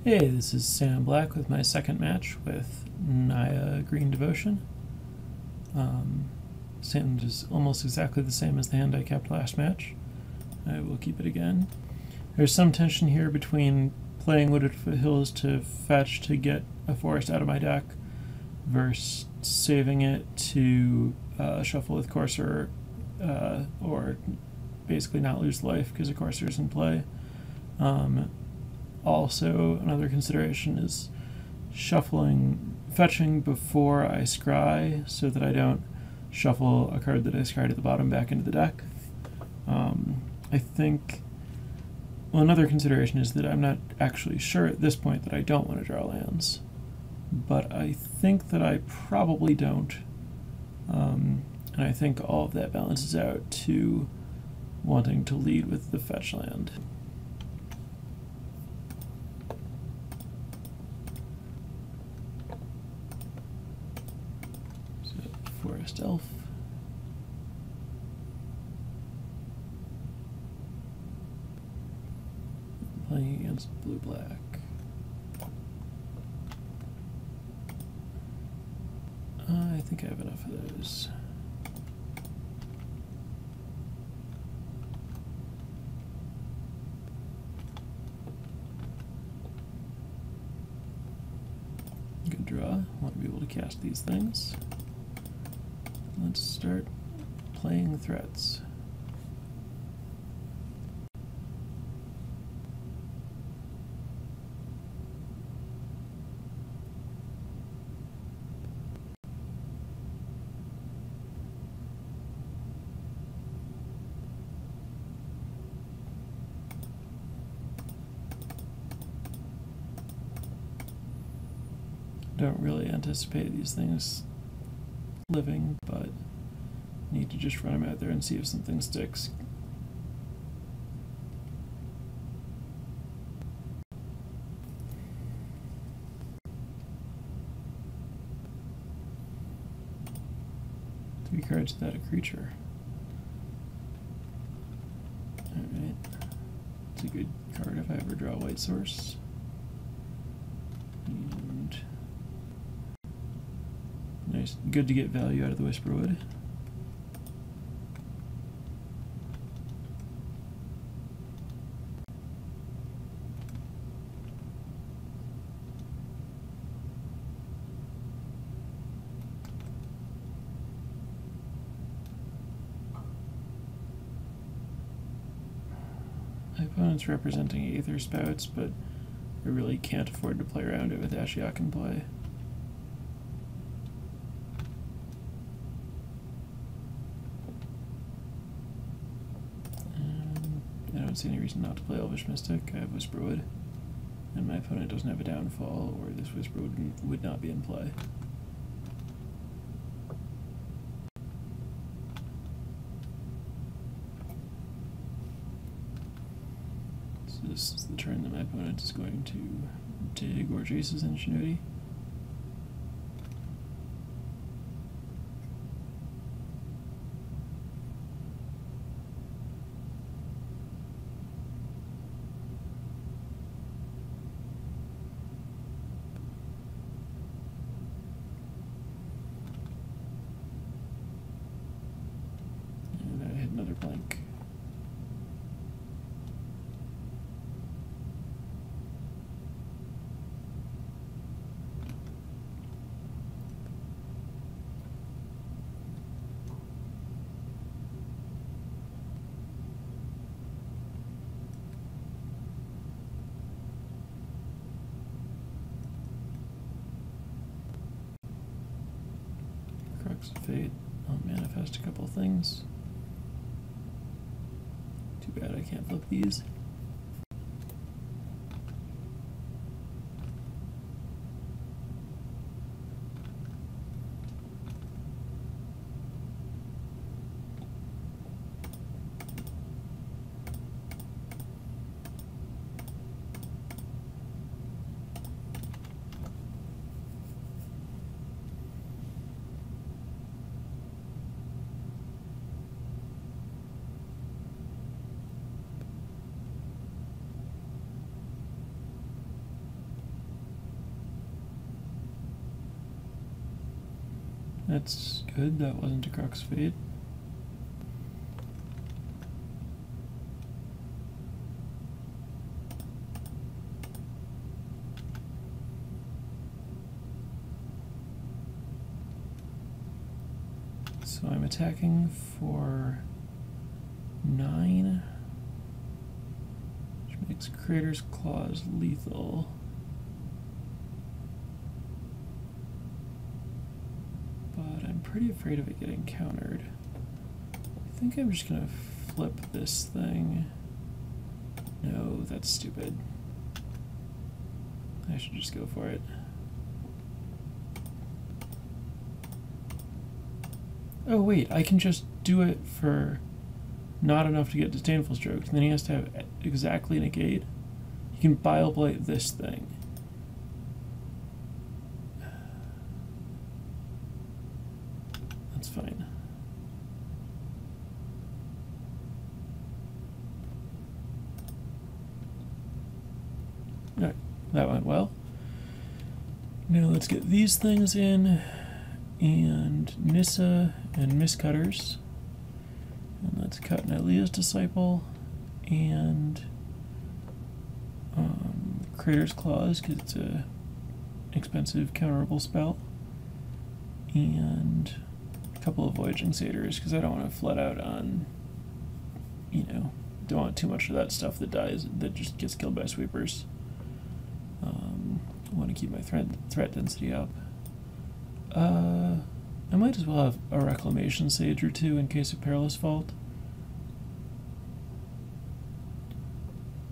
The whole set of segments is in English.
Hey, this is Sam Black with my second match with Naya Green Devotion. Sand is almost exactly the same as the hand I kept last match. I will keep it again. There's some tension here between playing Wooded Foothills to fetch to get a forest out of my deck versus saving it to shuffle with Courser or basically not lose life because a Courser is in play. Also, another consideration is fetching before I scry so that I don't shuffle a card that I scryed at the bottom back into the deck. I think, well, another consideration is that I'm not actually sure at this point that I don't want to draw lands, but I think that I probably don't, and I think all of that balances out to wanting to lead with the fetch land. Forest Elf. Playing against blue-black. I think I have enough of those. Good draw. I want to be able to cast these things. Let's start playing threats. Don't really anticipate these things living, but need to just run them out there and see if something sticks. Three cards without a creature. Alright. It's a good card if I ever draw a white source. And nice, good to get value out of the Whisperwood. My opponent's representing Aether Spouts, but I really can't afford to play around it with Ashiok in play. I don't see any reason not to play Elvish Mystic. I have Whisperwood, and my opponent doesn't have a downfall, or this Whisperwood would not be in play. So this is the turn that my opponent is going to dig or Jace's Ingenuity. Another blank. Crux of Fate. I'll manifest a couple things. Too bad I can't flip these. That's good, that wasn't a Crux of Fate. So I'm attacking for 9, which makes Crater's Claws lethal. But I'm pretty afraid of it getting countered. I think I'm just gonna flip this thing. No, that's stupid. I should just go for it. Oh wait, I can just do it for not enough to get Disdainful Strokes, and then he has to have exactly negate. He can Bile Blight this thing. That's fine. Alright, that went well. Now let's get these things in, and Nissa and Mistcutters. And let's cut Nylea's Disciple and Crater's Claws, because it's a expensive counterable spell. And a couple of Voyaging Satyrs, because I don't want to flood out on, you know, don't want too much of that stuff that dies, that just gets killed by sweepers. I want to keep my threat density up. I might as well have a Reclamation Sage or two in case of Perilous Fault.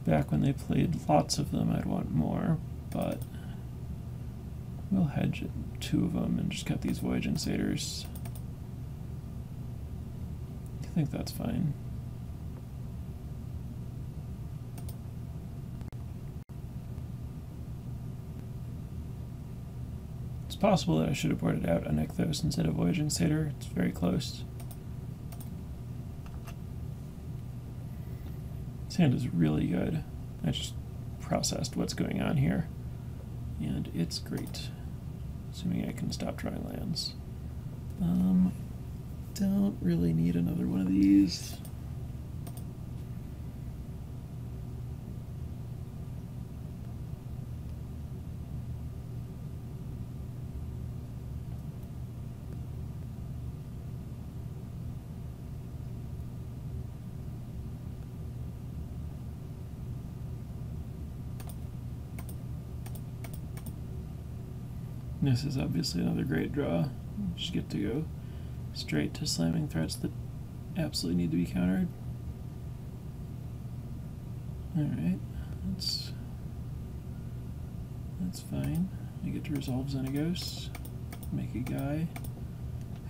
Back when they played lots of them, I'd want more, but we'll hedge 2 of them and just cut these Voyaging Satyrs. I think that's fine. It's possible that I should have boarded out a Nykthos instead of Voyaging Satyr. It's very close. This hand is really good. I just processed what's going on here, and it's great. Assuming I can stop drawing lands. Don't really need another one of these. This is obviously another great draw. Just get to go straight to slamming threats that absolutely need to be countered. Alright, that's fine. I get to resolve Xenagos, make a guy,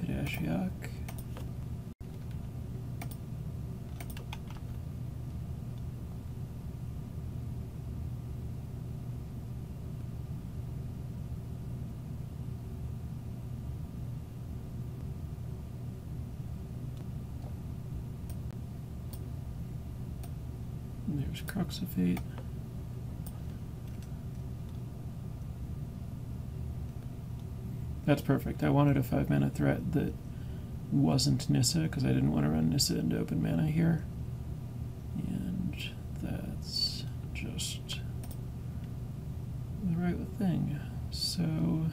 hit Ashiok. There's Crux of Fate. That's perfect. I wanted a 5-mana threat that wasn't Nissa, because I didn't want to run Nissa into open mana here. And that's just the right thing. So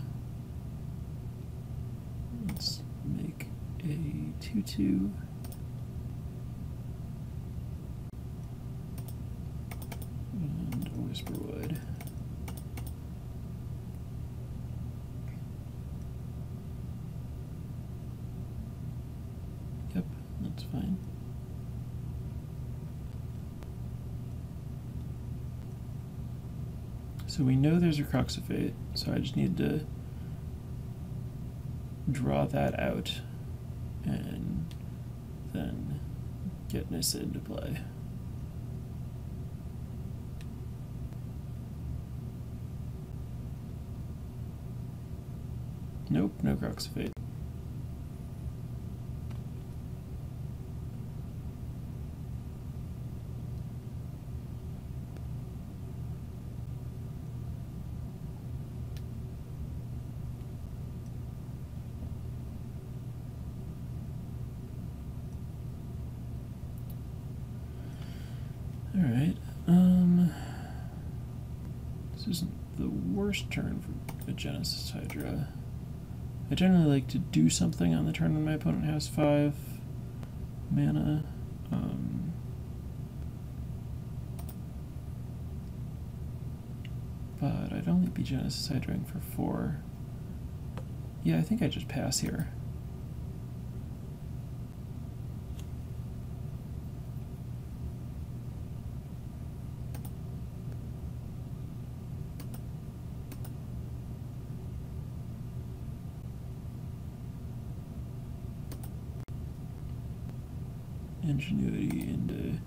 let's make a 2/2. And a Whisperwood. Yep, that's fine. So we know there's a Crux of Fate, so I just need to draw that out and then get Nissa into play. Nope, no Crux of Fate. Alright, this isn't the worst turn for a Genesis Hydra. I generally like to do something on the turn when my opponent has 5 mana. But I'd only be Genesis Hydraing for 4. Yeah, I think I just pass here. Ingenuity into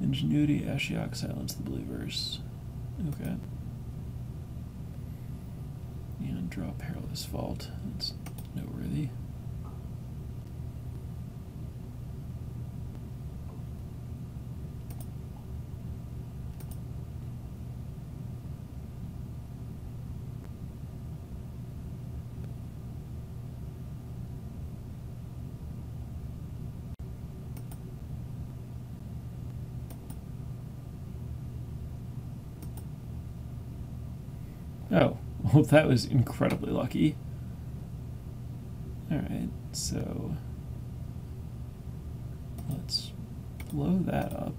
Ingenuity, Ashiok, Silence the Believers. Okay. And draw Perilous Vault. That's noteworthy. Oh, well, that was incredibly lucky. Alright, so let's blow that up.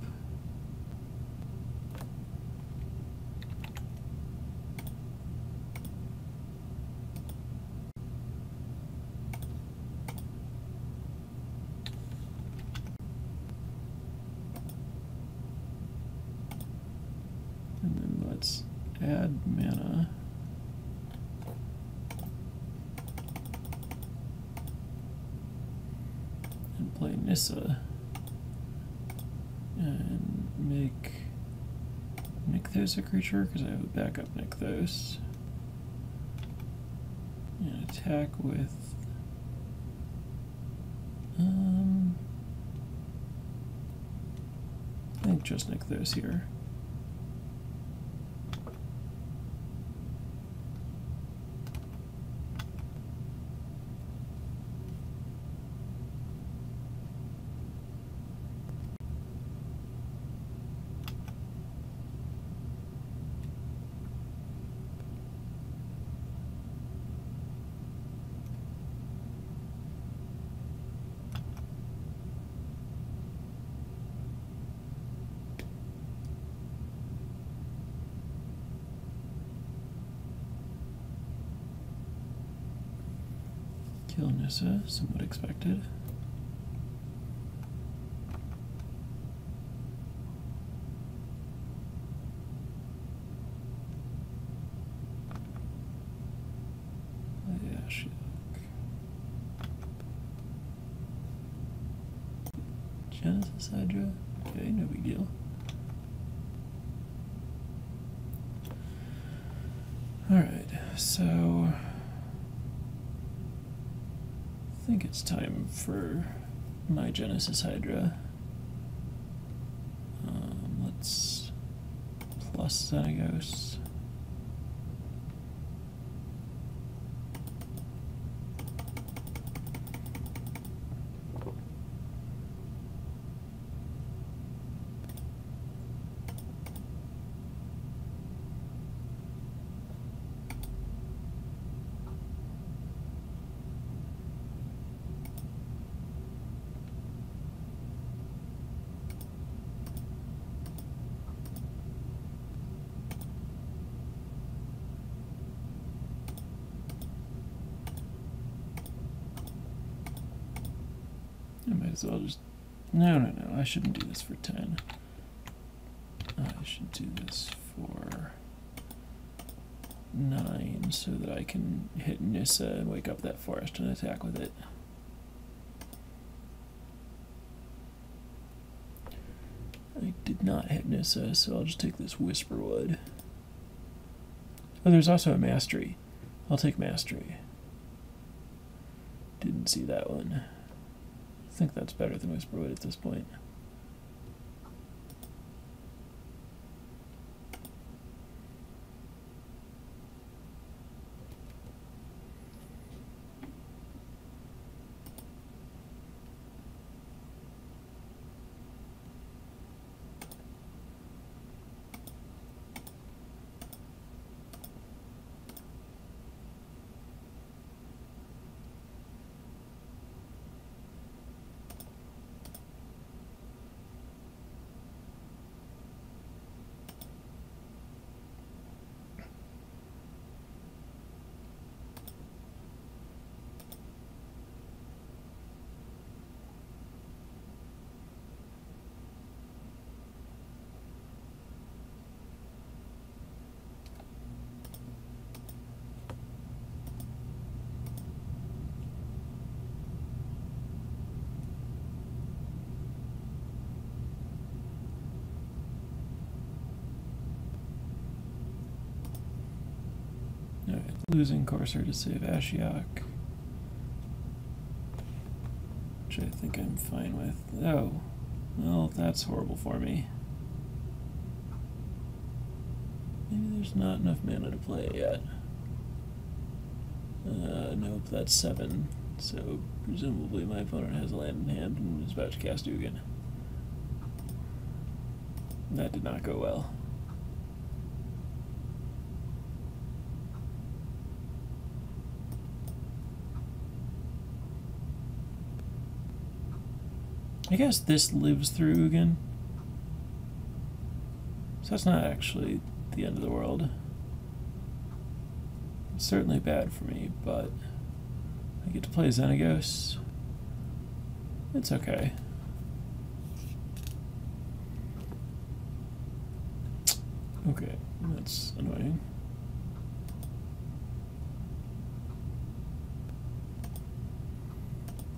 And then let's add mana. Play Nissa and make Nykthos a creature because I have a backup Nykthos, and attack with I think just Nykthos here. Kill Nissa, somewhat expected. Ashiok. Genesis Hydra? Okay, no big deal. Alright, so I think it's time for my Genesis Hydra. Let's plus Xenagos. I might as well just... No, I shouldn't do this for 10. I should do this for 9 so that I can hit Nissa and wake up that forest and attack with it. I did not hit Nissa, so I'll just take this Whisperwood. Oh, there's also a Mastery. I'll take Mastery. Didn't see that one. I think that's better than Whisperwood at this point. losing Corsair to save Ashiok, which I think I'm fine with. Oh, well, that's horrible for me. Maybe there's not enough mana to play yet. Nope, that's 7. So presumably my opponent has a land in hand and is about to cast Ugin. That did not go well. I guess this lives through Ugin. So that's not actually the end of the world. It's certainly bad for me, but I get to play Xenagos. It's okay. Okay, that's annoying.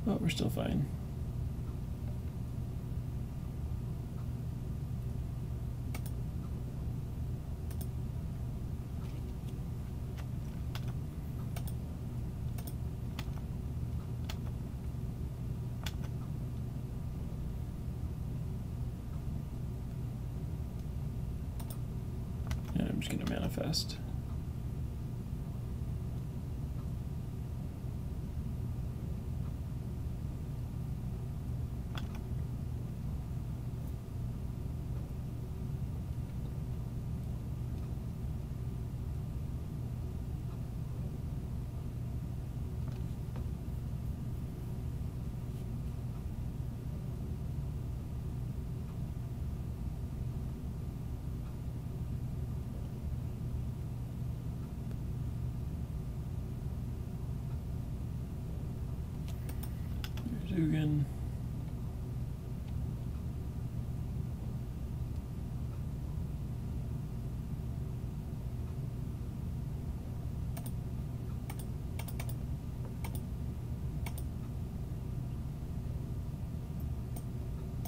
But we're still fine. And I'm just going to manifest. Ugin.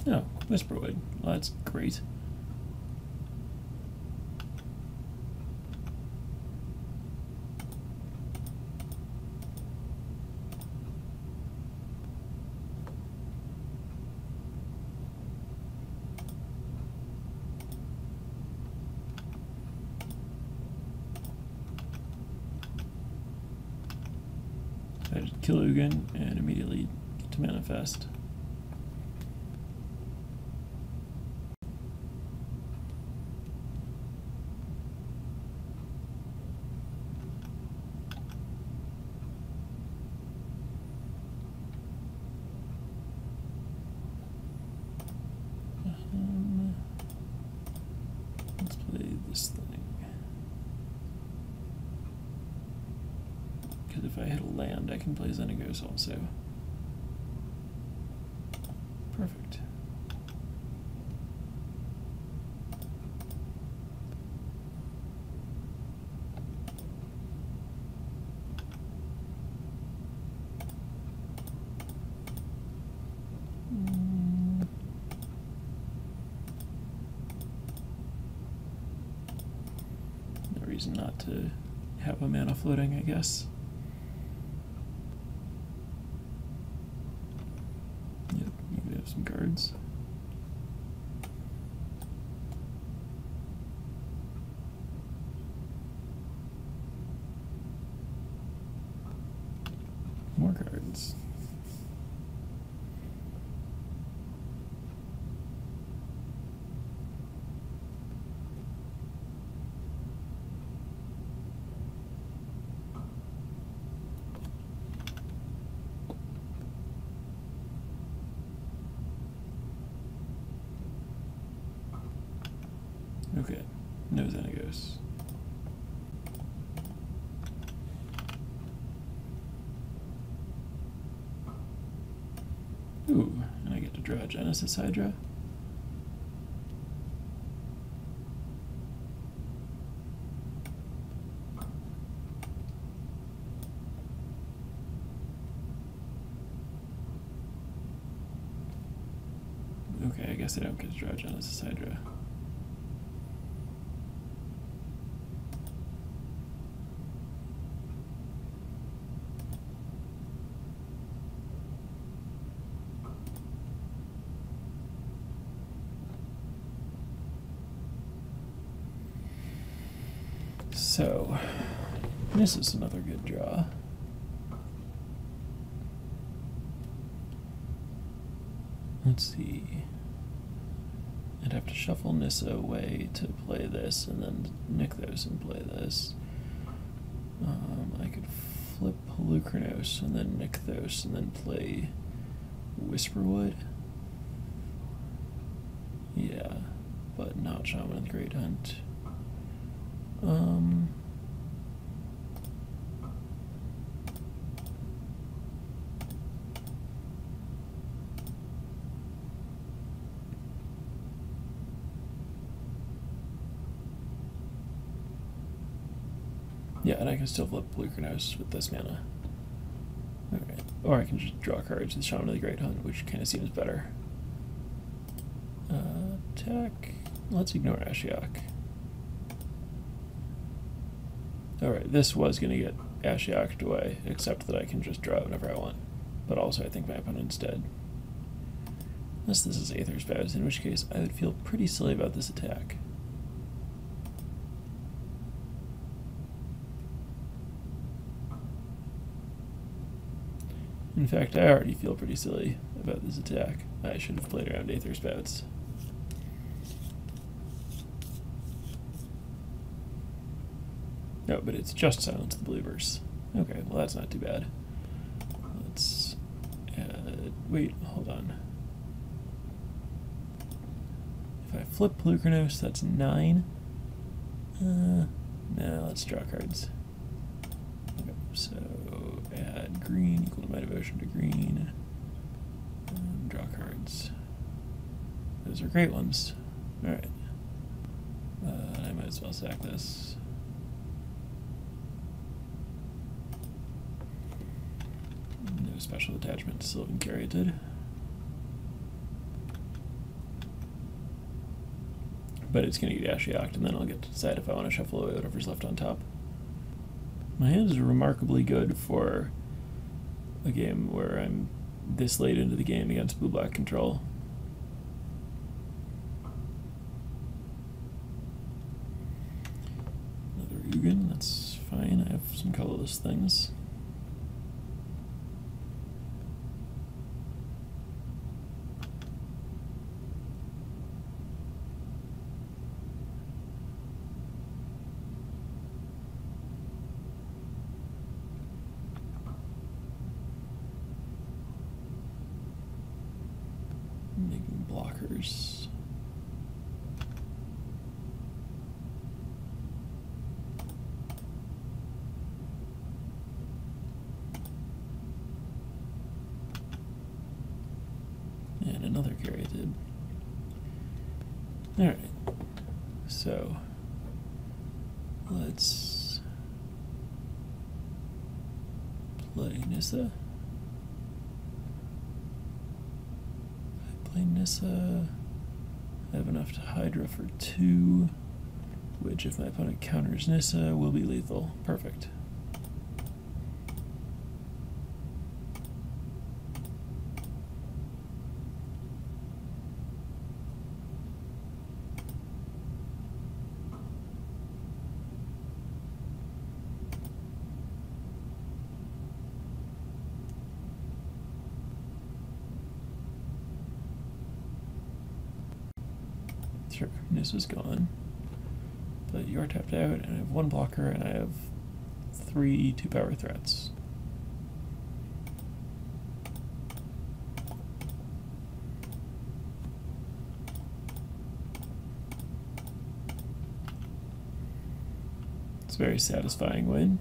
Oh, Whisperwood. Well, that's great. I just kill Ugin and immediately get to manifest. Let's play this thing. Because if I hit a land, I can play Xenagos also. Perfect. No reason not to have a mana floating, I guess. Yep, you can have some cards. More cards. Okay, no Xenagos. Ooh, and I get to draw a Genesis Hydra. Okay, I guess I don't get to draw a Genesis Hydra. So, this is another good draw. Let's see. I'd have to shuffle Nissa away to play this, and then Nykthos and play this. I could flip Polukranos and then Nykthos and then play Whisperwood. Yeah, but not Shaman of the Great Hunt. Yeah, and I can still flip Polukranos with this mana. Alright. Or I can just draw cards with Shaman of the Great Hunt, which kind of seems better. Attack. Let's ignore Ashiok. Alright, this was going to get Ashioked away, except that I can just draw it whenever I want. But also I think my opponent's dead. Unless this is Aether's Vows, in which case I would feel pretty silly about this attack. In fact, I already feel pretty silly about this attack. I should have played around Aether's Spouts. No, but it's just Silence the Believers. Okay, well that's not too bad. Let's add... Wait, hold on. If I flip Polukranos, that's 9. No, let's draw cards. Okay, so add green equal to my devotion to green. Draw cards. Those are great ones. Alright. I might as well sack this. No special attachment to Sylvan Caryatid. But it's going to get Ashioked, and then I'll get to decide if I want to shuffle away whatever's left on top. My hand is remarkably good for a game where I'm this late into the game against blue-black control. Another Ugin, that's fine. I have some colorless things. Making blockers. And another Caryatid. Alright. So let's play Nissa. Nissa. I have enough to Hydra for 2, which if my opponent counters Nissa will be lethal. Perfect. Sure, Nissa's gone. But you're tapped out, and I have 1 blocker, and I have 3 2-power threats. It's a very satisfying win.